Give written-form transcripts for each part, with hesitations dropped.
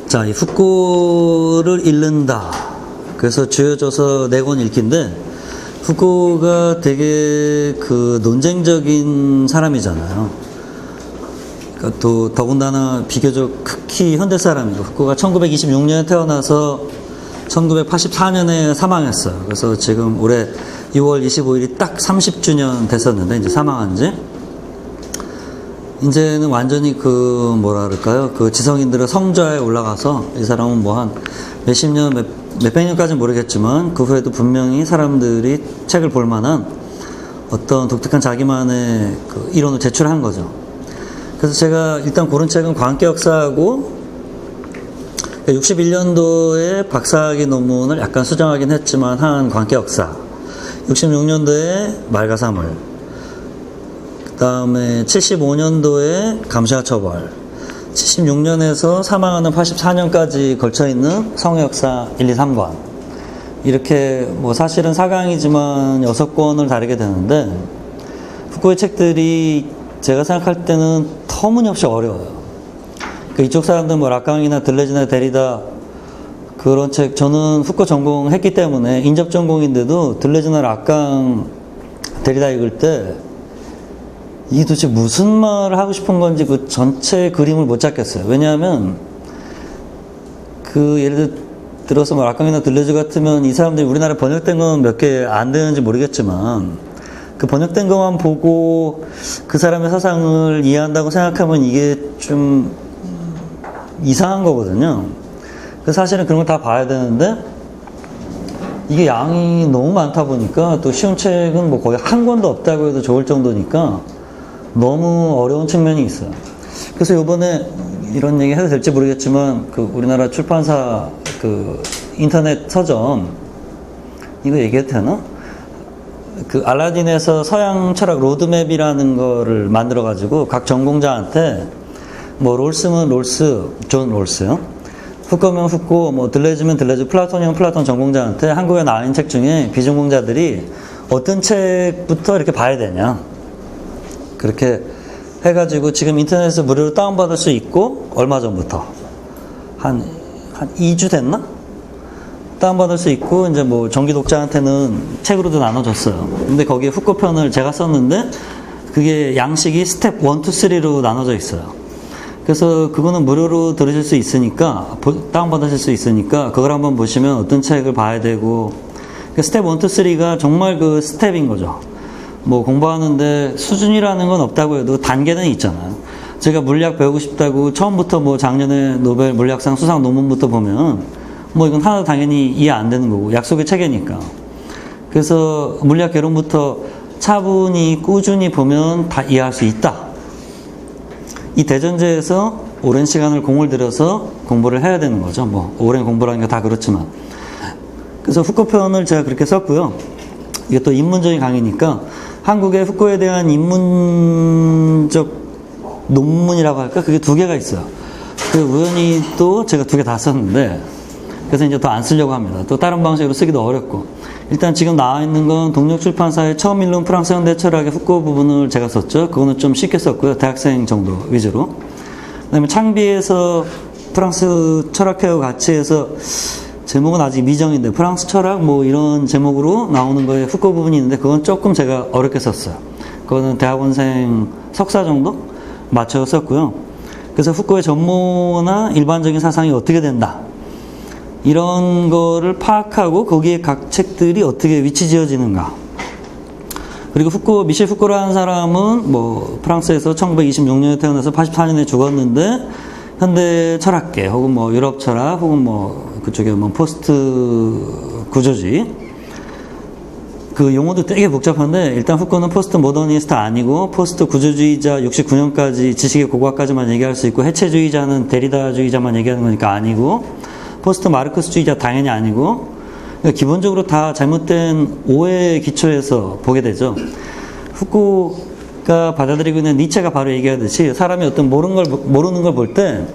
자, 이 후쿠를 읽는다. 그래서 주요저서 4권 읽기인데, 후쿠가 되게 그 논쟁적인 사람이잖아요. 그러니까 또 더군다나 비교적 극히 현대 사람이고, 후쿠가 1926년에 태어나서 1984년에 사망했어요. 그래서 지금 올해 6월 25일이 딱 30주년 됐었는데, 이제 사망한 지. 이제는 완전히 그 뭐라 그럴까요? 그 지성인들의 성좌에 올라가서 이 사람은 뭐 한 몇십 년, 몇백 년까지는 모르겠지만 그 후에도 분명히 사람들이 책을 볼 만한 어떤 독특한 자기만의 그 이론을 제출한 거죠. 그래서 제가 일단 고른 책은 광계역사하고 61년도에 박사학위 논문을 약간 수정하긴 했지만 한 광계역사, 66년도에 말가사물, 그 다음에 75년도에 감시와 처벌, 76년에서 사망하는 84년까지 걸쳐있는 성역사 1, 2, 3권. 이렇게 뭐 사실은 4강이지만 6권을 다루게 되는데, 후쿠의 책들이 제가 생각할 때는 터무니없이 어려워요. 그러니까 이쪽 사람들 뭐 락강이나 들레즈나 데리다 그런 책, 저는 후쿠 전공했기 때문에 인접 전공인데도 들레즈나 락강 데리다 읽을 때 이게 도대체 무슨 말을 하고 싶은 건지 그 전체 그림을 못 잡겠어요. 왜냐하면 그 예를 들어서 뭐 락강이나 들레즈 같으면 이 사람들이 우리나라에 번역된 건 몇 개 안 되는지 모르겠지만 그 번역된 것만 보고 그 사람의 사상을 이해한다고 생각하면 이게 좀 이상한 거거든요. 그래서 사실은 그런 걸 다 봐야 되는데 이게 양이 너무 많다 보니까 또 쉬운 책은 뭐 거의 한 권도 없다고 해도 좋을 정도니까 너무 어려운 측면이 있어요. 그래서 요번에 이런 얘기 해도 될지 모르겠지만 그 우리나라 출판사 그 인터넷 서점 이거 얘기해도 되나? 그 알라딘에서 서양 철학 로드맵이라는 거를 만들어 가지고 각 전공자한테 뭐 롤스면 롤스, 존 롤스요. 후쿠면 후쿠, 뭐 들레즈면 들레즈, 플라톤이면 플라톤 전공자한테 한국에 나와 있는 책 중에 비전공자들이 어떤 책부터 이렇게 봐야 되냐. 그렇게 해가지고 지금 인터넷에서 무료로 다운받을 수 있고, 얼마 전부터 한 2주 됐나? 다운받을 수 있고, 이제 뭐 정기 독자한테는 책으로도 나눠줬어요. 근데 거기에 후쿠 편을 제가 썼는데 그게 양식이 스텝 1, 2, 3로 나눠져 있어요. 그래서 그거는 무료로 들으실 수 있으니까, 다운받으실 수 있으니까 그걸 한번 보시면 어떤 책을 봐야 되고, 스텝 1, 2, 3가 정말 그 스텝인 거죠. 뭐 공부하는데 수준이라는 건 없다고 해도 단계는 있잖아요. 제가 물리학 배우고 싶다고 처음부터 뭐 작년에 노벨 물리학상 수상 논문부터 보면 뭐 이건 하나도 당연히 이해 안 되는 거고 약속의 체계니까. 그래서 물리학 개론부터 차분히 꾸준히 보면 다 이해할 수 있다. 이 대전제에서 오랜 시간을 공을 들여서 공부를 해야 되는 거죠. 뭐 오랜 공부라는 게 다 그렇지만. 그래서 후쿠 편을 제가 그렇게 썼고요. 이게 또 인문적인 강의니까 한국의 후쿠에 대한 인문적 논문이라고 할까? 그게 2개가 있어요. 그 우연히 또 제가 2개 다 썼는데 그래서 이제 더 안 쓰려고 합니다. 또 다른 방식으로 쓰기도 어렵고. 일단 지금 나와 있는 건 동력출판사의 처음 읽는 프랑스 현대 철학의 후쿠 부분을 제가 썼죠. 그거는 좀 쉽게 썼고요. 대학생 정도 위주로. 그 다음에 창비에서 프랑스 철학회와 같이 해서 제목은 아직 미정인데 프랑스 철학 뭐 이런 제목으로 나오는 거에 후쿠 부분이 있는데 그건 조금 제가 어렵게 썼어요. 그거는 대학원생 석사 정도 맞춰 썼고요. 그래서 후쿠의 전모나 일반적인 사상이 어떻게 된다 이런 거를 파악하고 거기에 각 책들이 어떻게 위치 지어지는가. 그리고 미셸 후쿠라는 사람은 뭐 프랑스에서 1926년에 태어나서 84년에 죽었는데 현대 철학계 혹은 뭐 유럽 철학 혹은 뭐 그쪽에 뭐 포스트 구조주의 그 용어도 되게 복잡한데 일단 후쿠는 포스트 모더니스트 아니고 포스트 구조주의자 69년까지 지식의 고고학까지만 얘기할 수 있고 해체주의자는 데리다주의자만 얘기하는 거니까 아니고 포스트 마르크스주의자 당연히 아니고 그러니까 기본적으로 다 잘못된 오해에 기초해서 보게 되죠. 후쿠가 받아들이고 있는 니체가 바로 얘기하듯이 사람이 어떤 모르는 걸 볼 때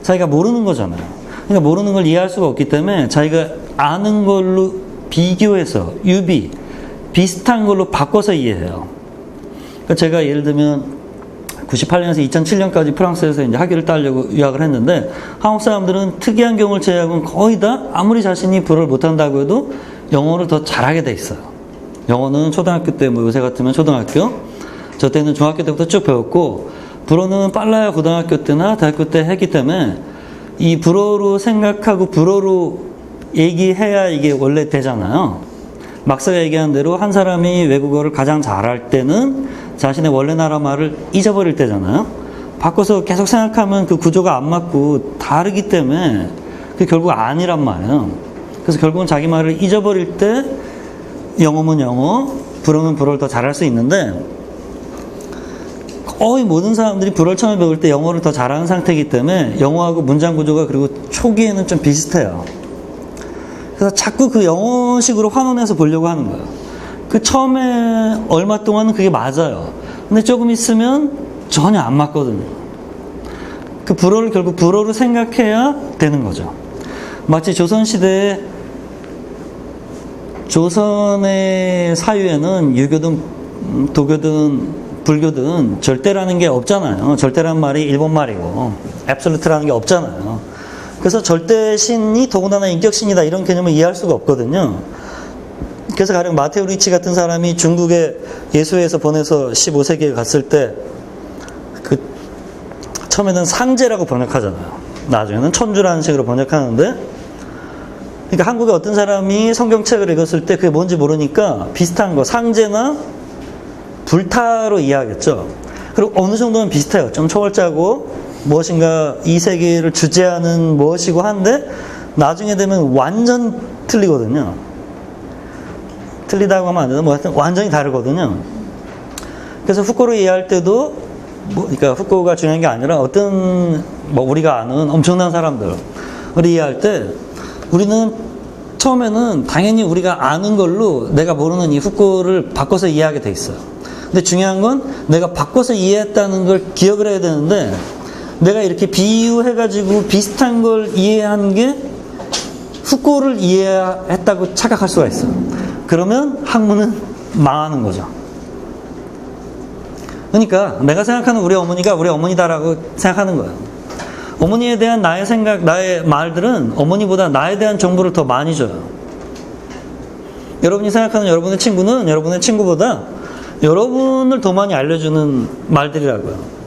자기가 모르는 거잖아요. 그러니까 모르는 걸 이해할 수가 없기 때문에 자기가 아는 걸로 비교해서 비슷한 걸로 바꿔서 이해해요. 그러니까 제가 예를 들면 98년에서 2007년까지 프랑스에서 이제 학위를 따려고 유학을 했는데, 한국 사람들은 특이한 경우를 제외하고는 거의 다 아무리 자신이 불어를 못한다고 해도 영어를 더 잘하게 돼 있어요. 영어는 초등학교 때, 뭐 요새 같으면 초등학교, 저 때는 중학교 때부터 쭉 배웠고, 불어는 빨라야 고등학교 때나 대학교 때 했기 때문에 이 불어로 생각하고 불어로 얘기해야 이게 원래 되잖아요. 막사가 얘기한 대로 한 사람이 외국어를 가장 잘할 때는 자신의 원래 나라 말을 잊어버릴 때잖아요. 바꿔서 계속 생각하면 그 구조가 안 맞고 다르기 때문에 그게 결국 아니란 말이에요. 그래서 결국은 자기 말을 잊어버릴 때 영어면 영어, 불어는 불어를 더 잘할 수 있는데, 거의 모든 사람들이 불어를 처음에 배울 때 영어를 더 잘하는 상태이기 때문에 영어하고 문장 구조가 그리고 초기에는 좀 비슷해요. 그래서 자꾸 그 영어식으로 환원해서 보려고 하는 거예요. 그 처음에 얼마 동안은 그게 맞아요. 근데 조금 있으면 전혀 안 맞거든요. 그 불어를 결국 불어로 생각해야 되는 거죠. 마치 조선시대에 조선의 사유에는 유교든 도교든 불교든 절대라는 게 없잖아요. 절대라는 말이 일본 말이고 앱솔루트라는 게 없잖아요. 그래서 절대신이 더군다나 인격신이다 이런 개념을 이해할 수가 없거든요. 그래서 가령 마테오 리치 같은 사람이 중국에 예수회에서 보내서 15세기에 갔을 때 그 처음에는 상제라고 번역하잖아요. 나중에는 천주라는 식으로 번역하는데, 그러니까 한국에 어떤 사람이 성경책을 읽었을 때 그게 뭔지 모르니까 비슷한 거 상제나 불타로 이해하겠죠. 그리고 어느 정도는 비슷해요. 좀 초월자고 무엇인가 이 세계를 주재하는 무엇이고 한데 나중에 되면 완전 틀리거든요. 틀리다고 하면 안 되나? 뭐 하여튼 완전히 다르거든요. 그래서 후쿠오를 이해할 때도 그러니까 후쿠오가 중요한 게 아니라 어떤 우리가 아는 엄청난 사람들을 이해할 때 우리는 처음에는 당연히 우리가 아는 걸로 내가 모르는 이 후쿠오를 바꿔서 이해하게 돼 있어요. 근데 중요한 건 내가 바꿔서 이해했다는 걸 기억을 해야 되는데, 내가 이렇게 비유해가지고 비슷한 걸 이해한 게 후쿠오를 이해했다고 착각할 수가 있어요. 그러면 학문은 망하는 거죠. 그러니까 내가 생각하는 우리 어머니가 우리 어머니다라고 생각하는 거예요. 어머니에 대한 나의 생각, 나의 말들은 어머니보다 나에 대한 정보를 더 많이 줘요. 여러분이 생각하는 여러분의 친구는 여러분의 친구보다 여러분을 더 많이 알려주는 말들이라고요.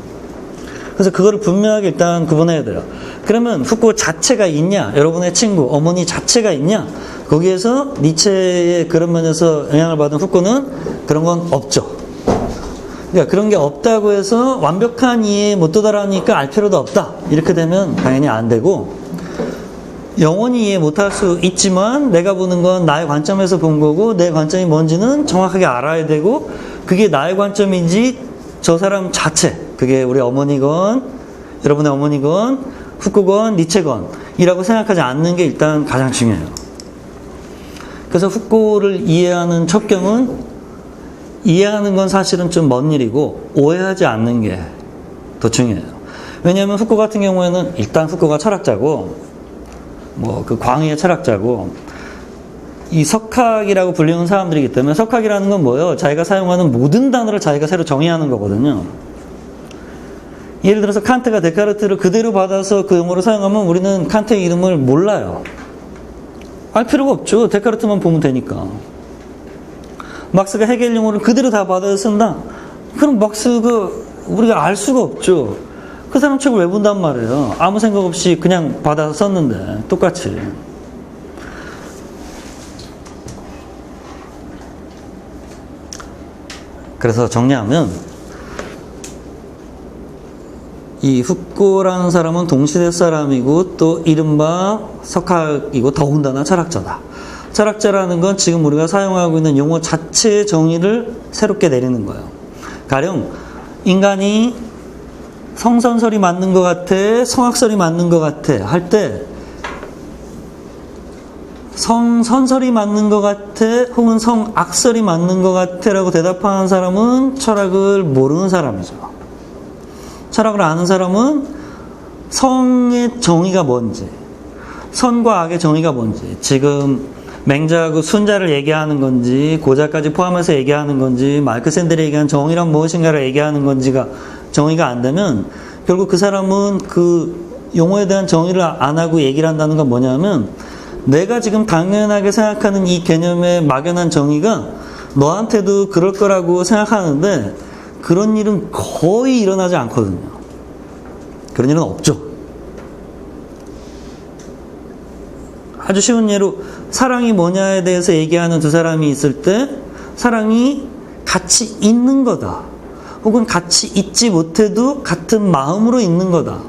그래서 그거를 분명하게 일단 구분해야 돼요. 그러면 후쿠오 자체가 있냐, 여러분의 친구, 어머니 자체가 있냐, 거기에서 니체의 그런 면에서 영향을 받은 후쿠오는 그런 건 없죠. 그러니까 그런 게 없다고 해서 완벽한 이해에 못 도달하니까 알 필요도 없다, 이렇게 되면 당연히 안 되고, 영원히 이해 못할 수 있지만 내가 보는 건 나의 관점에서 본 거고 내 관점이 뭔지는 정확하게 알아야 되고, 그게 나의 관점인지 저 사람 자체, 그게 우리 어머니건 여러분의 어머니건 후쿠건 니체건 이라고 생각하지 않는 게 일단 가장 중요해요. 그래서 후쿠를 이해하는 첩경은 이해하는 건 사실은 좀 먼 일이고 오해하지 않는 게 더 중요해요. 왜냐하면 후쿠 같은 경우에는 일단 후쿠가 철학자고 뭐 그 광의의 철학자고 이 석학이라고 불리는 사람들이기 때문에, 석학이라는 건 뭐예요? 자기가 사용하는 모든 단어를 자기가 새로 정의하는 거거든요. 예를 들어서 칸트가 데카르트를 그대로 받아서 그 용어를 사용하면 우리는 칸트의 이름을 몰라요. 알 필요가 없죠. 데카르트만 보면 되니까. 막스가 헤겔 용어를 그대로 다 받아서 쓴다? 그럼 막스가 우리가 알 수가 없죠. 그 사람 책을 왜 본단 말이에요. 아무 생각 없이 그냥 받아서 썼는데 똑같이. 그래서 정리하면 이 후쿠오라는 사람은 동시대 사람이고 또 이른바 석학이고 더군다나 철학자다. 철학자라는 건 지금 우리가 사용하고 있는 용어 자체의 정의를 새롭게 내리는 거예요. 가령 인간이 성선설이 맞는 것 같아, 성악설이 맞는 것 같아 할 때 성선설이 맞는 것 같아 혹은 성악설이 맞는 것 같아 라고 대답하는 사람은 철학을 모르는 사람이죠. 철학을 아는 사람은 성의 정의가 뭔지, 선과 악의 정의가 뭔지, 지금 맹자하고 순자를 얘기하는 건지 고자까지 포함해서 얘기하는 건지 마르크 샌델이 얘기한 정의란 무엇인가를 얘기하는 건지가 정의가 안 되면 결국 그 사람은 그 용어에 대한 정의를 안 하고 얘기를 한다는 건 뭐냐면 내가 지금 당연하게 생각하는 이 개념의 막연한 정의가 너한테도 그럴 거라고 생각하는데 그런 일은 거의 일어나지 않거든요. 그런 일은 없죠. 아주 쉬운 예로 사랑이 뭐냐에 대해서 얘기하는 두 사람이 있을 때 사랑이 같이 있는 거다. 혹은 같이 있지 못해도 같은 마음으로 있는 거다.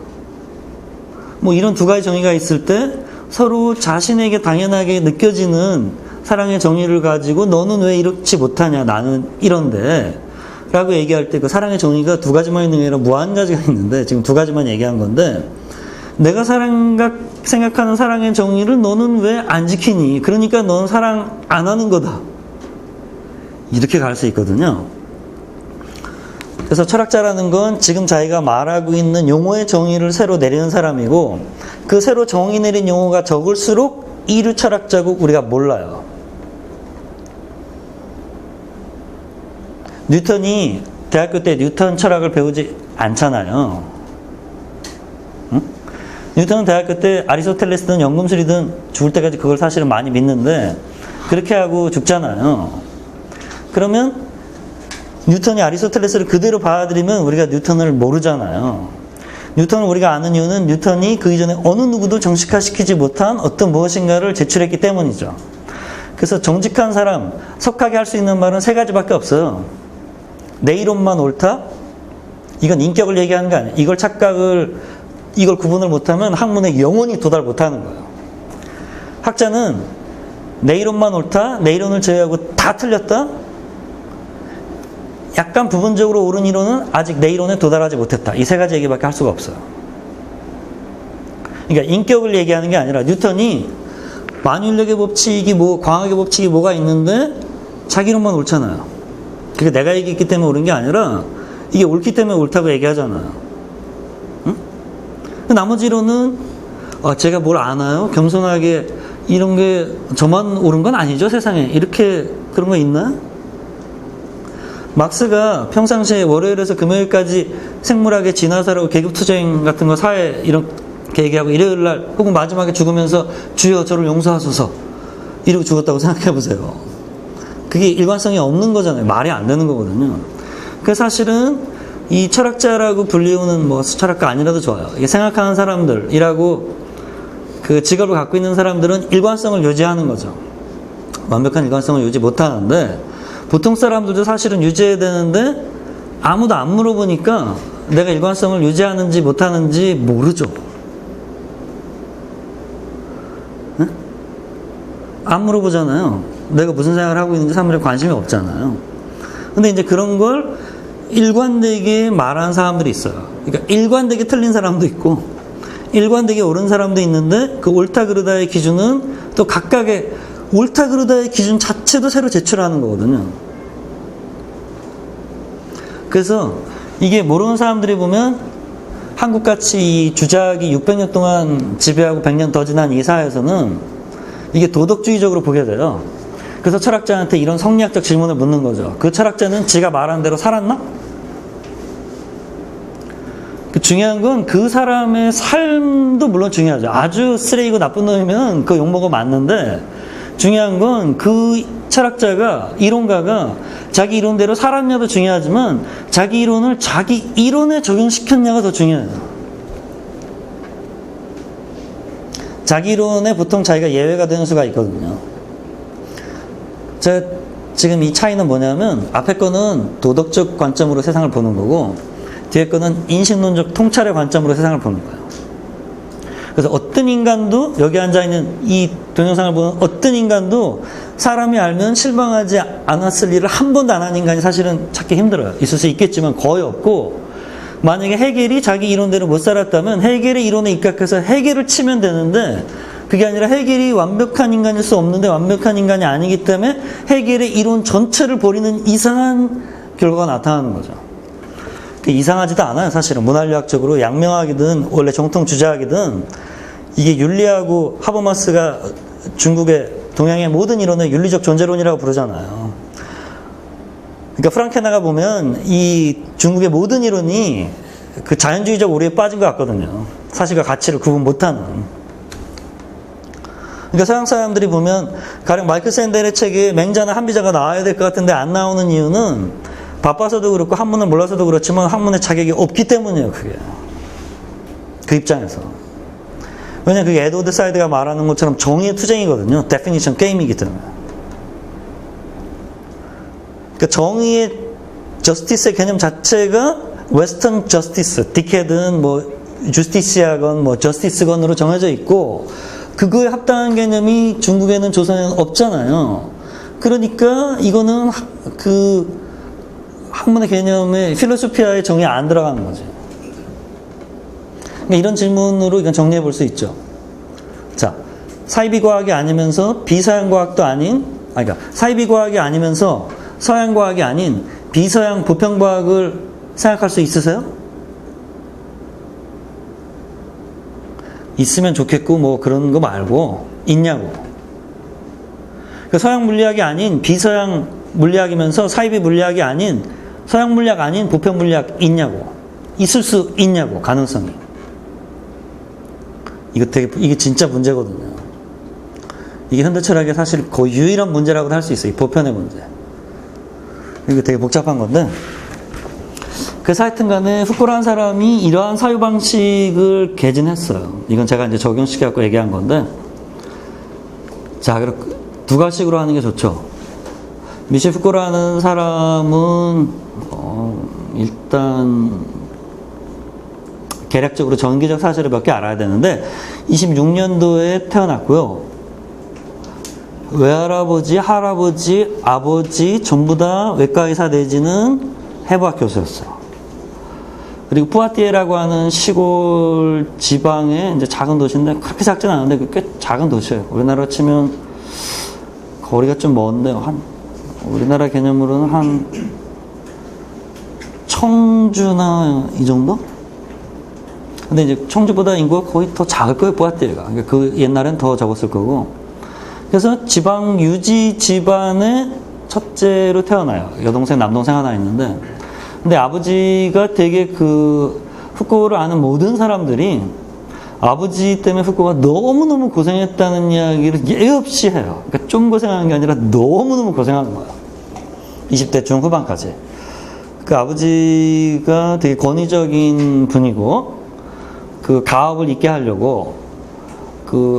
뭐 이런 두 가지 정의가 있을 때 서로 자신에게 당연하게 느껴지는 사랑의 정의를 가지고 너는 왜 이렇지 못하냐 나는 이런데 라고 얘기할 때 그 사랑의 정의가 두 가지만 있는 게 아니라 무한 가지가 있는데 지금 두 가지만 얘기한 건데 내가 생각하는 사랑의 정의를 너는 왜 안 지키니? 그러니까 너는 사랑 안 하는 거다. 이렇게 갈 수 있거든요. 그래서 철학자라는 건 지금 자기가 말하고 있는 용어의 정의를 새로 내리는 사람이고 그 새로 정의 내린 용어가 적을수록 이류 철학자고 우리가 몰라요. 뉴턴이 대학교 때 뉴턴 철학을 배우지 않잖아요. 응? 뉴턴은 대학교 때 아리스토텔레스든 연금술이든 죽을 때까지 그걸 사실은 많이 믿는데 그렇게 하고 죽잖아요. 그러면 뉴턴이 아리스토텔레스를 그대로 받아들이면 우리가 뉴턴을 모르잖아요. 뉴턴을 우리가 아는 이유는 뉴턴이 그 이전에 어느 누구도 정식화시키지 못한 어떤 무엇인가를 제출했기 때문이죠. 그래서 정직한 사람, 석하게 할 수 있는 말은 세 가지밖에 없어요. 내 이론만 옳다? 이건 인격을 얘기하는 게 아니에요. 이걸 구분을 못하면 학문에 영원히 도달 못하는 거예요. 학자는 내 이론만 옳다? 내 이론을 제외하고 다 틀렸다? 약간 부분적으로 옳은 이론은 아직 내 이론에 도달하지 못했다. 이 세 가지 얘기밖에 할 수가 없어요. 그러니까 인격을 얘기하는 게 아니라 뉴턴이 만유인력의 법칙이 광학의 법칙이 뭐가 있는데 자기 이론만 옳잖아요. 그게 내가 얘기했기 때문에 옳은 게 아니라 이게 옳기 때문에 옳다고 얘기하잖아요. 응? 나머지 이론은 제가 뭘 아나요? 겸손하게 이런 게 저만 옳은 건 아니죠 세상에. 이렇게 그런 거 있나? 막스가 평상시에 월요일에서 금요일까지 생물학의 진화사라고 계급투쟁 같은 거 사회 이렇게 얘기하고 일요일날 혹은 마지막에 죽으면서 주여 저를 용서하소서 이러고 죽었다고 생각해보세요. 그게 일관성이 없는 거잖아요. 말이 안 되는 거거든요. 그래서 사실은 이 철학자라고 불리우는 철학가 아니라도 좋아요. 이게 생각하는 사람들이라고 그 직업을 갖고 있는 사람들은 일관성을 유지하는 거죠. 완벽한 일관성을 유지 못하는데 보통 사람들도 사실은 유지해야 되는데 아무도 안 물어보니까 내가 일관성을 유지하는지 못하는지 모르죠. 네? 안 물어보잖아요. 내가 무슨 생각을 하고 있는지 사람들이 관심이 없잖아요. 근데 이제 그런 걸 일관되게 말하는 사람들이 있어요. 그러니까 일관되게 틀린 사람도 있고 일관되게 옳은 사람도 있는데 그 옳다 그르다의 기준은 또 각각의 옳다 그르다의 기준 자체도 새로 제출하는 거거든요. 그래서 이게 모르는 사람들이 보면 한국같이 이 주작이 600년 동안 지배하고 100년 더 지난 이 사회에서는 이게 도덕주의적으로 보게 돼요. 그래서 철학자한테 이런 성리학적 질문을 묻는 거죠. 그 철학자는 지가 말한 대로 살았나? 중요한 건 그 사람의 삶도 물론 중요하죠. 아주 쓰레기고 나쁜 놈이면 그 욕먹어 맞는데 중요한 건 그 철학자가, 이론가가 자기 이론대로 살았냐도 중요하지만 자기 이론을 자기 이론에 적용시켰냐가 더 중요해요. 자기 이론에 보통 자기가 예외가 되는 수가 있거든요. 제가 지금 이 차이는 뭐냐면 앞에 거는 도덕적 관점으로 세상을 보는 거고 뒤에 거는 인식론적 통찰의 관점으로 세상을 보는 거예요. 그래서 어떤 인간도 여기 앉아있는 이 동영상을 보는 어떤 인간도 사람이 알면 실망하지 않았을 일을 한 번도 안 한 인간이 사실은 찾기 힘들어요. 있을 수 있겠지만 거의 없고 만약에 해겔이 자기 이론대로 못 살았다면 해겔의 이론에 입각해서 해겔을 치면 되는데 그게 아니라 해겔이 완벽한 인간일 수 없는데 완벽한 인간이 아니기 때문에 해겔의 이론 전체를 버리는 이상한 결과가 나타나는 거죠. 이상하지도 않아요. 사실은 문화인류학적으로 양명학이든 원래 정통 주자학이든 이게 윤리하고 하버마스가 중국의 동양의 모든 이론을 윤리적 존재론이라고 부르잖아요. 그러니까 프랑케나가 보면 이 중국의 모든 이론이 그 자연주의적 오류에 빠진 것 같거든요. 사실과 가치를 구분 못하는. 그러니까 서양 사람들이 보면 가령 마이클 샌델의 책에 맹자나 한비자가 나와야 될 것 같은데 안 나오는 이유는 바빠서도 그렇고 한문을 몰라서도 그렇지만 학문의 자격이 없기 때문이에요. 그게 그 입장에서. 왜냐면 그게 에드워드 사이드가 말하는 것처럼 정의의 투쟁이거든요. 데피니션 게임이기 때문에. 그러니까 정의의 저스티스의 개념 자체가 웨스턴 저스티스, 디케든 뭐 주스티시아건 뭐 저스티스건으로 정해져 있고 그거에 합당한 개념이 중국에는 조선에는 없잖아요. 그러니까 이거는 그 학문의 개념에 필로소피아의 정의에 안 들어가는 거죠. 그러니까 이런 질문으로 이건 정리해 볼 수 있죠. 자, 사이비과학이 아니면서 비서양과학도 아닌, 그러니까 사이비과학이 아니면서 서양과학이 아닌 비서양 보편과학을 생각할 수 있으세요? 있으면 좋겠고 뭐 그런 거 말고 있냐고. 그러니까 서양 물리학이 아닌 비서양 물리학이면서 사이비 물리학이 아닌 서양 물리학 아닌 보편 물리학 있냐고. 있을 수 있냐고. 가능성이. 이게 진짜 문제거든요. 이게 현대 철학의 사실 거의 유일한 문제라고도 할 수 있어요. 이 보편의 문제. 이거 되게 복잡한 건데. 그래서 하여튼 간에 후쿠라는 사람이 이러한 사유방식을 개진했어요. 이건 제가 이제 적용시켜갖고 얘기한 건데. 자, 그럼 두 가지식으로 하는 게 좋죠. 미셸 후쿠라는 사람은, 일단, 개략적으로 전기적 사실을 몇 개 알아야 되는데, 26년도에 태어났고요. 외할아버지, 할아버지, 아버지, 전부 다 외과의사 내지는 해부학 교수였어요. 그리고 푸아티에라고 하는 시골 지방의 이제 작은 도시인데 그렇게 작진 않은데 꽤 작은 도시예요. 우리나라 치면 거리가 좀 먼데 우리나라 개념으로는 한 청주나 이 정도? 근데 이제 청주보다 인구가 거의 더 작을 거예요, 푸아티에가. 그러니까 그 옛날엔 더 적었을 거고. 그래서 지방 유지 집안의 첫째로 태어나요. 여동생, 남동생 하나 있는데. 근데 아버지가 되게 후쿠오를 아는 모든 사람들이 아버지 때문에 후쿠오가 너무너무 고생했다는 이야기를 예의 없이 해요. 그러니까 좀 고생한 게 아니라 너무너무 고생한 거예요. 20대 중후반까지. 그 아버지가 되게 권위적인 분이고, 그 가업을 잇게 하려고,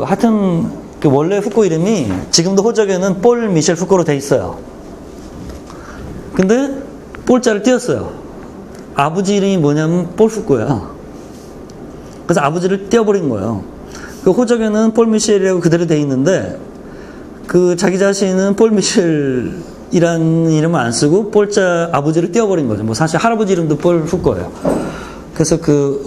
하여튼, 원래 후쿠오 이름이 지금도 호적에는 폴 미셸 후쿠오로 돼 있어요. 근데, 폴자를 띄었어요. 아버지 이름이 뭐냐면 폴 후쿠오야. 그래서 아버지를 띄어버린 거예요. 그 호적에는 폴 미셸이라고 그대로 돼 있는데, 자기 자신은 폴 미셸이라는 이름을 안 쓰고, 폴자 아버지를 띄어버린 거죠. 뭐 사실 할아버지 이름도 폴 후쿠오예요. 그래서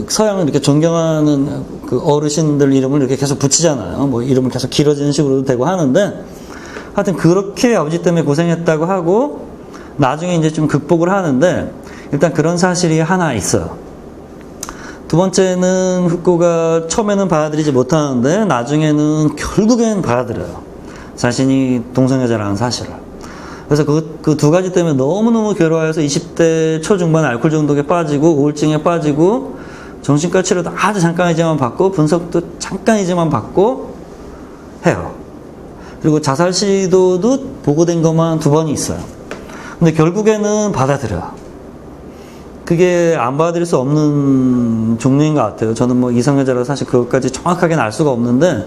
서양을 이렇게 존경하는 어르신들 이름을 이렇게 계속 붙이잖아요. 뭐 이름을 계속 길어지는 식으로도 되고 하는데, 하여튼 그렇게 아버지 때문에 고생했다고 하고, 나중에 이제 좀 극복을 하는데, 일단 그런 사실이 하나 있어요. 두 번째는 후쿠오가 처음에는 받아들이지 못하는데, 나중에는 결국엔 받아들여요. 자신이 동성애자라는 사실을. 그래서 그 두 가지 때문에 너무너무 괴로워해서 20대 초중반 알코올 중독에 빠지고, 우울증에 빠지고, 정신과 치료도 아주 잠깐이지만 받고, 분석도 잠깐이지만 받고 해요. 그리고 자살 시도도 보고된 것만 2번이 있어요. 근데 결국에는 받아들여요. 그게 안 받아들일 수 없는 종류인 것 같아요. 저는 뭐 이성애자라서 사실 그것까지 정확하게는 알 수가 없는데,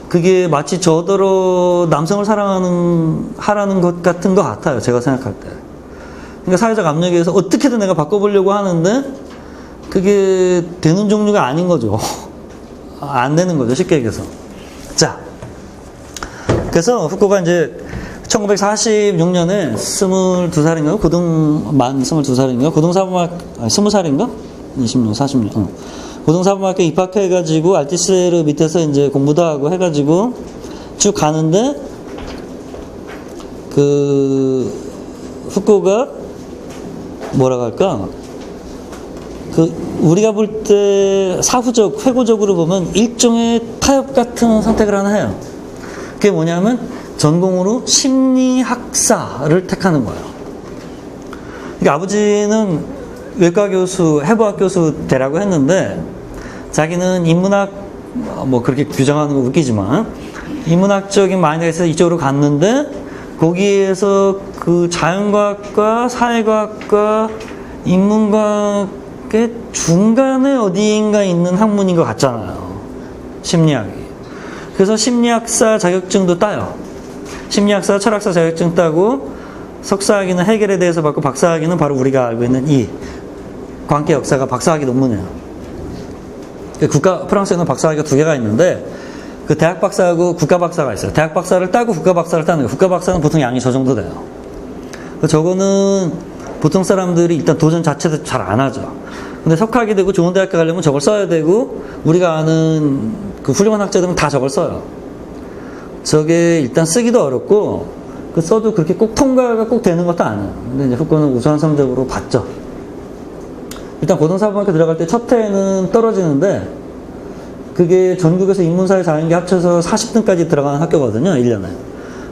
그게 마치 저더러 남성을 하라는 것 같은 것 같아요. 제가 생각할 때. 그러니까 사회적 압력에 의해서 어떻게든 내가 바꿔보려고 하는데, 그게 되는 종류가 아닌 거죠. 안 되는 거죠. 쉽게 얘기해서. 자. 그래서 후쿠오가 이제 1946년에 22살인가요? 만 22살인가요? 고등사범학, 20살인가? 20년, 40년. 고등사범학교에 입학해가지고 알티세르 밑에서 이제 공부도 하고 해가지고 쭉 가는데, 후쿠오가 뭐라고 할까? 우리가 볼 때 회고적으로 보면 일종의 타협 같은 선택을 하나 해요. 그게 뭐냐면, 전공으로 심리학사를 택하는 거예요. 그러니까 아버지는 외과 교수, 해부학 교수 되라고 했는데 자기는 인문학 뭐 그렇게 규정하는 거 웃기지만 인문학적인 마인드가 있어서 이쪽으로 갔는데 거기에서 그 자연과학과 사회과학과 인문과학의 중간에 어디인가 있는 학문인 것 같잖아요. 심리학이. 그래서 심리학사 자격증도 따요. 심리학사, 철학사 자격증 따고 석사학위는 해결에 대해서 받고 박사학위는 바로 우리가 알고 있는 이 광계 역사가 박사학위 논문이에요. 프랑스에는 박사학위가 2개가 있는데 그 대학 박사하고 국가 박사가 있어요. 대학 박사를 따고 국가 박사를 따는 거예요. 국가 박사는 보통 양이 저 정도 돼요. 저거는 보통 사람들이 일단 도전 자체도 잘 안 하죠. 근데 석학이 되고 좋은 대학교 가려면 저걸 써야 되고 우리가 아는 그 훌륭한 학자들은 다 저걸 써요. 저게 일단 쓰기도 어렵고 그 써도 그렇게 꼭 통과가 꼭 되는 것도 아니에요. 근데 이제 후코는 우수한 성적으로 봤죠. 일단 고등사범학교 들어갈 때 첫 해는 떨어지는데 그게 전국에서 인문사회 자연계 합쳐서 40등까지 들어가는 학교거든요. 1년에.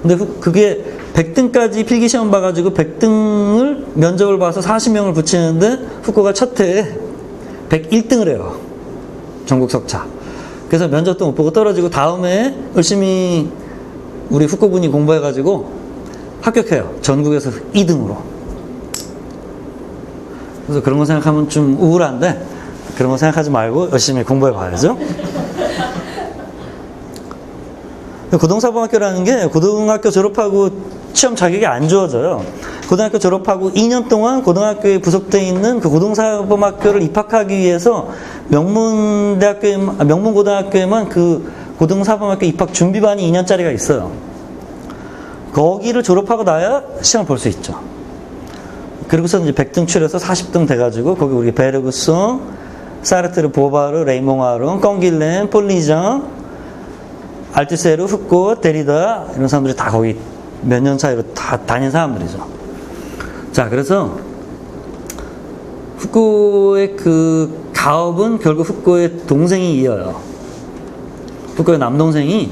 근데 그게 100등까지 필기시험 봐가지고 100등을 면접을 봐서 40명을 붙이는데 후코가 첫 해에 101등을 해요. 전국 석차. 그래서 면접도 못 보고 떨어지고 다음에 열심히 우리 후코분이 공부해가지고 합격해요. 전국에서 2등으로. 그래서 그런 거 생각하면 좀 우울한데 그런 거 생각하지 말고 열심히 공부해 봐야죠. 고등사범학교라는 게 고등학교 졸업하고 시험 자격이 안 주어져요. 고등학교 졸업하고 2년 동안 고등학교에 부속되어 있는 그 고등사범학교를 입학하기 위해서 명문고등학교에만 그 고등사범학교 입학 준비반이 2년짜리가 있어요. 거기를 졸업하고 나야 시험을 볼 수 있죠. 그리고서 이제 100등 출해서 40등 돼가지고 거기 우리 베르그송, 사르트르, 보바르, 레이몽아론, 껑길렌, 폴리정, 알투세르, 후코, 데리다 이런 사람들이 다 거기 몇 년 차이로 다 다닌 사람들이죠. 자, 그래서 후코의 그 가업은 결국 후코의 동생이 이어요. 후코의 남동생이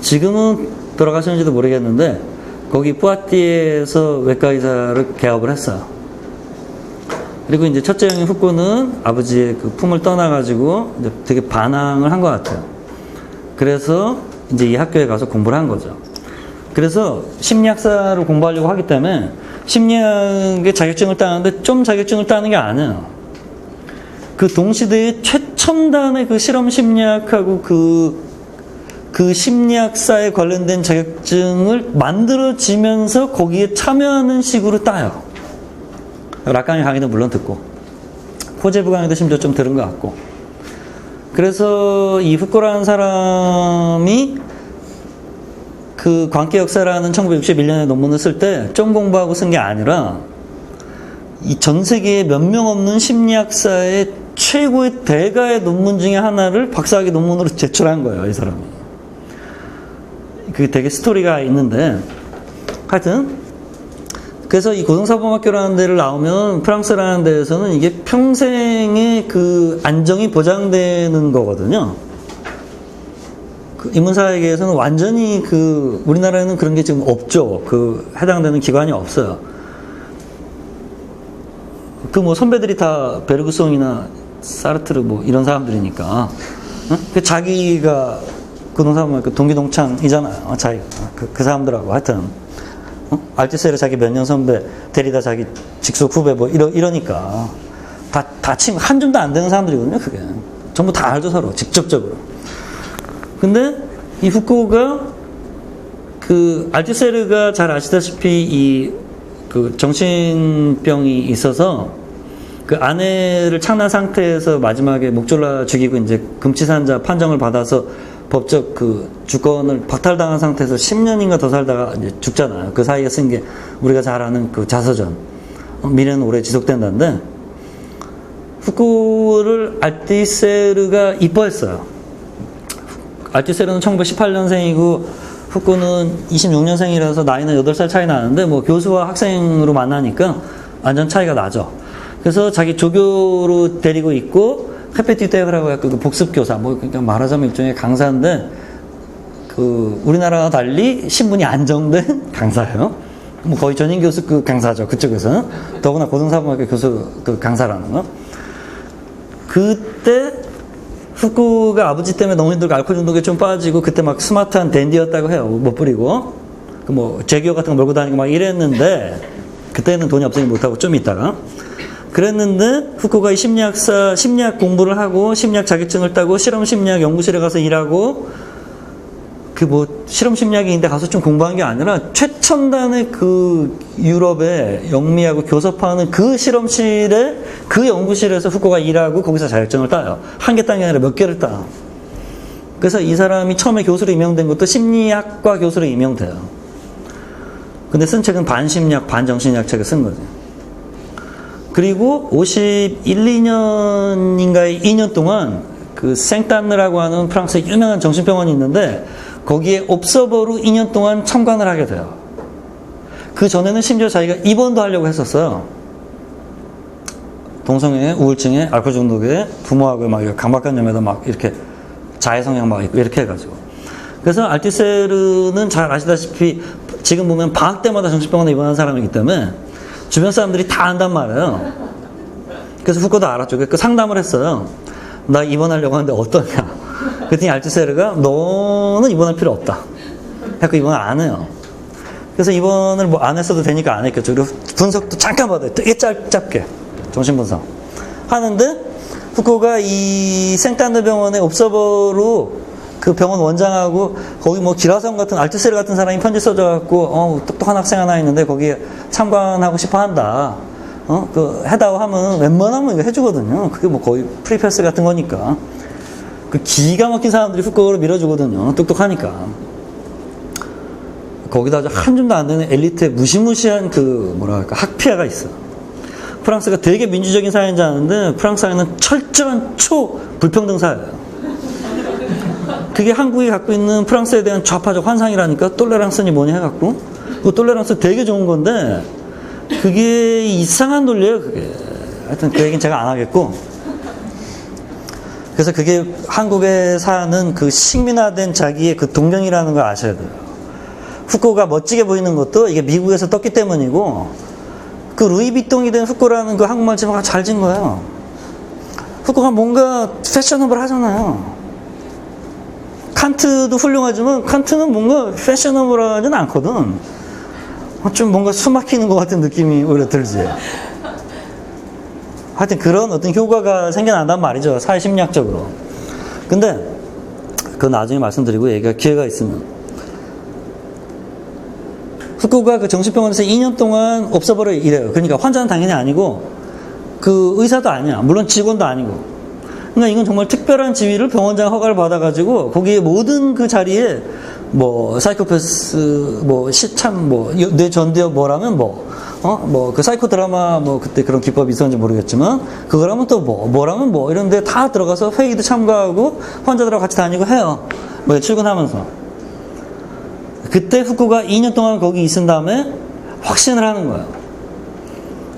지금은 돌아가셨는지도 모르겠는데 거기 뿌아띠에서 외과의사를 개업을 했어요. 그리고 이제 첫째 형인 후코는 아버지의 그 품을 떠나가지고 이제 되게 반항을 한 것 같아요. 그래서 이제 이 학교에 가서 공부를 한 거죠. 그래서 심리학사를 공부하려고 하기 때문에 심리학의 자격증을 따는데 좀 자격증을 따는 게 아니에요. 그 동시대의 최첨단의 그 실험 심리학하고 그 심리학사에 관련된 자격증을 만들어지면서 거기에 참여하는 식으로 따요. 락강의 강의도 물론 듣고 코제부 강의도 심지어 좀 들은 것 같고. 그래서 이 후코라는 사람이 그 광계 역사라는 1961년에 논문을 쓸 때 좀 공부하고 쓴 게 아니라 이 전 세계에 몇 명 없는 심리학사의 최고의 대가의 논문 중에 하나를 박사학위 논문으로 제출한 거예요, 이 사람이. 그게 되게 스토리가 있는데 하여튼 그래서 이 고등사범학교라는 데를 나오면 프랑스라는 데에서는 이게 평생의 그 안정이 보장되는 거거든요. 그 인문사회계에서는 완전히 그 우리나라에는 그런 게 지금 없죠. 그 해당되는 기관이 없어요. 그 뭐 선배들이 다 베르그송이나 사르트르 뭐 이런 사람들이니까 응? 그 자기가 고등사범학교 동기동창이잖아요. 자기가 그 사람들하고 하여튼 알투세르 자기 몇 년 선배, 데리다 자기 직속 후배 뭐 이러니까 다 친구 한 줌도 안 되는 사람들이거든요. 그게 전부 다 알죠 서로 직접적으로. 근데 이 후코가 그 알투세르가 잘 아시다시피 이 그 정신병이 있어서 그 아내를 창난 상태에서 마지막에 목 졸라 죽이고 이제 금치산자 판정을 받아서 법적 그 주권을 박탈당한 상태에서 10년인가 더 살다가 이제 죽잖아요. 그 사이에 쓴 게 우리가 잘 아는 그 자서전. 미래는 오래 지속된다는데 후코를 알투세르가 이뻐했어요. 알투세르는 1918년생이고 후코는 26년생이라서 나이는 8살 차이 나는데 뭐 교수와 학생으로 만나니까 완전 차이가 나죠. 그래서 자기 조교로 데리고 있고 헤페티테라고 약간 그 복습교사, 뭐 그러니까 말하자면 일종의 강사인데 그 우리나라와 달리 신분이 안정된 강사예요. 뭐 거의 전임 교수급 강사죠. 그쪽에서는. 더구나 고등사범학교 교수급 강사라는 거. 그때 후쿠가 아버지 때문에 너무 힘들고 알코올 중독에 좀 빠지고 그때 막 스마트한 댄디였다고 해요. 못 부리고. 뭐 제기어 같은 거 몰고 다니고 막 이랬는데 그때는 돈이 없으니 못하고 좀 있다가 그랬는데 후쿠가 이 심리학 공부를 하고 심리학 자격증을 따고 실험 심리학 연구실에 가서 일하고 그 뭐 실험 심리학인데 가서 좀 공부한 게 아니라 최첨단의 그 유럽의 영미하고 교섭하는 그 실험실에 그 연구실에서 후쿠가 일하고 거기서 자격증을 따요. 한 개 딴 게 아니라 몇 개를 따요. 그래서 이 사람이 처음에 교수로 임명된 것도 심리학과 교수로 임명돼요. 근데 쓴 책은 반심리학 반정신의학 책을 쓴 거죠. 그리고 51, 2년인가의 2년 동안 그 생딴느라고 하는 프랑스의 유명한 정신병원이 있는데 거기에 옵서버로 2년 동안 참관을 하게 돼요. 그 전에는 심지어 자기가 입원도 하려고 했었어요. 동성애, 우울증에, 알코올 중독에, 부모하고 막 강박관념에다 막 이렇게 자해성향 막 있고 이렇게 해가지고. 그래서 알티세르는 잘 아시다시피 지금 보면 방학 때마다 정신병원에 입원하는 사람이기 때문에 주변 사람들이 다 안단 말이에요. 그래서 후쿠도 알았죠. 그 상담을 했어요. 나 입원하려고 하는데 어떠냐. 그랬더니 알티세르가 너는 입원할 필요 없다. 그래서 입원 안 해요. 그래서 입원을 뭐 안 했어도 되니까 안 했겠죠. 그리고 분석도 잠깐 받아요. 되게 짧게 정신분석 하는데 후쿠가 이 생딴느 병원의 옵서버로 그 병원 원장하고 거기 뭐 기라성 같은 알티세르 같은 사람이 편지 써줘갖고 똑똑한 학생 하나 있는데 거기에 참관하고 싶어 한다. 그 해다오 하면 웬만하면 이거 해주거든요. 그게 뭐 거의 프리패스 같은 거니까. 그 기가 막힌 사람들이 후쿠를 밀어주거든요. 똑똑하니까. 거기다 아주 한 줌도 안 되는 엘리트의 무시무시한 그 뭐랄까 학피아가 있어. 프랑스가 되게 민주적인 사회인 줄 아는데 프랑스 사회는 철저한 초불평등 사회예요. 그게 한국이 갖고 있는 프랑스에 대한 좌파적 환상이라니까. 똘레랑스니 뭐니 해갖고 그 똘레랑스 되게 좋은 건데 그게 이상한 논리예요. 그게 하여튼 그 얘기는 제가 안 하겠고. 그래서 그게 한국에 사는 그 식민화된 자기의 그 동경이라는 걸 아셔야 돼요. 후쿠가 멋지게 보이는 것도 이게 미국에서 떴기 때문이고 그 루이비통이 된 후쿠라는 그 한국말 제목가 잘 진 거예요. 후쿠가 뭔가 패셔너블 하잖아요. 칸트도 훌륭하지만 칸트는 뭔가 패셔너블하진 않거든. 좀 뭔가 숨 막히는 것 같은 느낌이 오히려 들지. 하여튼 그런 어떤 효과가 생겨난단 말이죠. 사회심리학적으로. 근데 그건 나중에 말씀드리고 얘기가 기회가 있으면. 후쿠가 그 정신병원에서 2년 동안 옵서버를 일해요. 그러니까 환자는 당연히 아니고 그 의사도 아니야. 물론 직원도 아니고. 그러니까 이건 정말 특별한 지위를 병원장 허가를 받아가지고 거기에 모든 그 자리에 뭐 사이코패스 뭐 시참 뭐 뇌전두엽 뭐라면 뭐 그 사이코 드라마 뭐 그때 그런 기법이 있었는지 모르겠지만 그거라면 또 뭐라면 뭐 이런 데 다 들어가서 회의도 참가하고 환자들하고 같이 다니고 해요. 뭐 출근하면서. 그때 후쿠가 2년 동안 거기 있은 다음에 확신을 하는 거예요.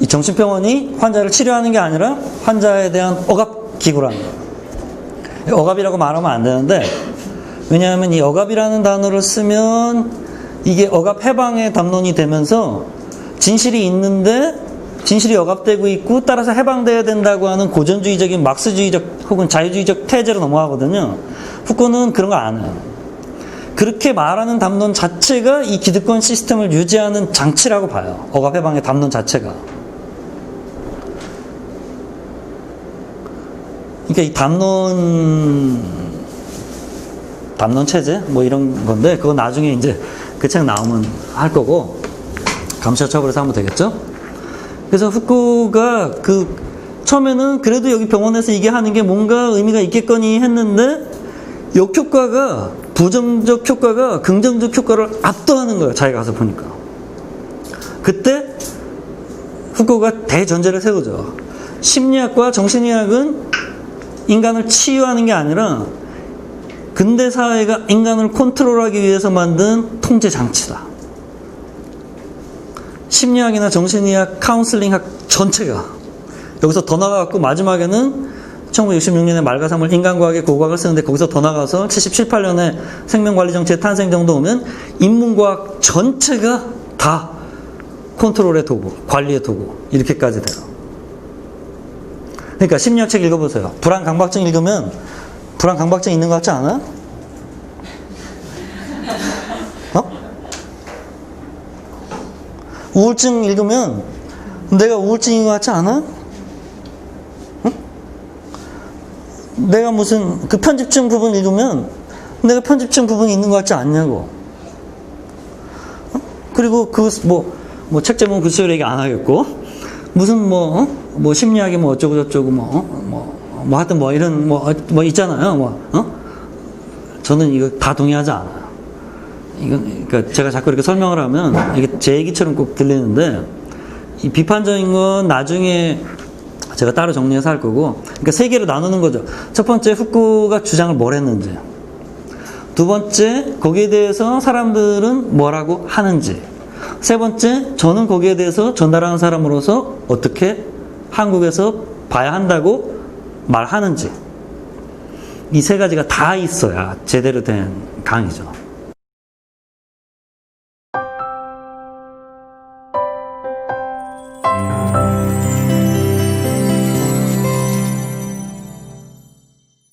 이 정신병원이 환자를 치료하는 게 아니라 환자에 대한 억압 기구라는 거예요. 억압이라고 말하면 안 되는데 왜냐하면 이 억압이라는 단어를 쓰면 이게 억압 해방의 담론이 되면서 진실이 있는데 진실이 억압되고 있고 따라서 해방돼야 된다고 하는 고전주의적인 막스주의적 혹은 자유주의적 태제로 넘어가거든요. 후쿠는 그런 거 안 해요. 그렇게 말하는 담론 자체가 이 기득권 시스템을 유지하는 장치라고 봐요. 억압 해방의 담론 자체가. 그러니까 이 담론 체제 뭐 이런 건데 그거 나중에 이제 그 책 나오면 할 거고 감시와 처벌에서 하면 되겠죠. 그래서 후쿠가 그 처음에는 그래도 여기 병원에서 이게 하는 게 뭔가 의미가 있겠거니 했는데 역효과가 부정적 효과가 긍정적 효과를 압도하는 거예요. 자기가 가서 보니까. 그때 후쿠가 대전제를 세우죠. 심리학과 정신의학은 인간을 치유하는 게 아니라 근대 사회가 인간을 컨트롤하기 위해서 만든 통제 장치다. 심리학이나 정신의학, 카운슬링학 전체가 여기서 더 나가갖고 마지막에는 1966년에 말가삼을 인간과학의 고고학을 쓰는데 거기서 더 나가서 77, 8년에 생명관리정치의 탄생 정도 오면 인문과학 전체가 다 컨트롤의 도구, 관리의 도구, 이렇게까지 돼요. 그러니까 심리학 책 읽어보세요. 불안강박증 읽으면 불안강박증 있는 것 같지 않아? 우울증 읽으면 내가 우울증인 것 같지 않아? 응? 내가 무슨 그 편집증 부분 읽으면 내가 편집증 부분이 있는 것 같지 않냐고. 그리고 그 뭐 책 제목 글쎄요 얘기 안 하겠고 무슨 뭐 심리학이 뭐 어쩌고 저쩌고 뭐 하여튼 뭐 이런 뭐 있잖아요. 저는 이거 다 동의하지 않아요. 이건 그러니까 제가 자꾸 이렇게 설명을 하면 이게 제 얘기처럼 꼭 들리는데 이 비판적인 건 나중에 제가 따로 정리해서 할 거고, 그러니까 세 개로 나누는 거죠. 첫 번째, 후쿠가 주장을 뭘 했는지. 두 번째, 거기에 대해서 사람들은 뭐라고 하는지. 세 번째, 저는 거기에 대해서 전달하는 사람으로서 어떻게 한국에서 봐야 한다고 말하는지. 이 세 가지가 다 있어야 제대로 된 강의죠.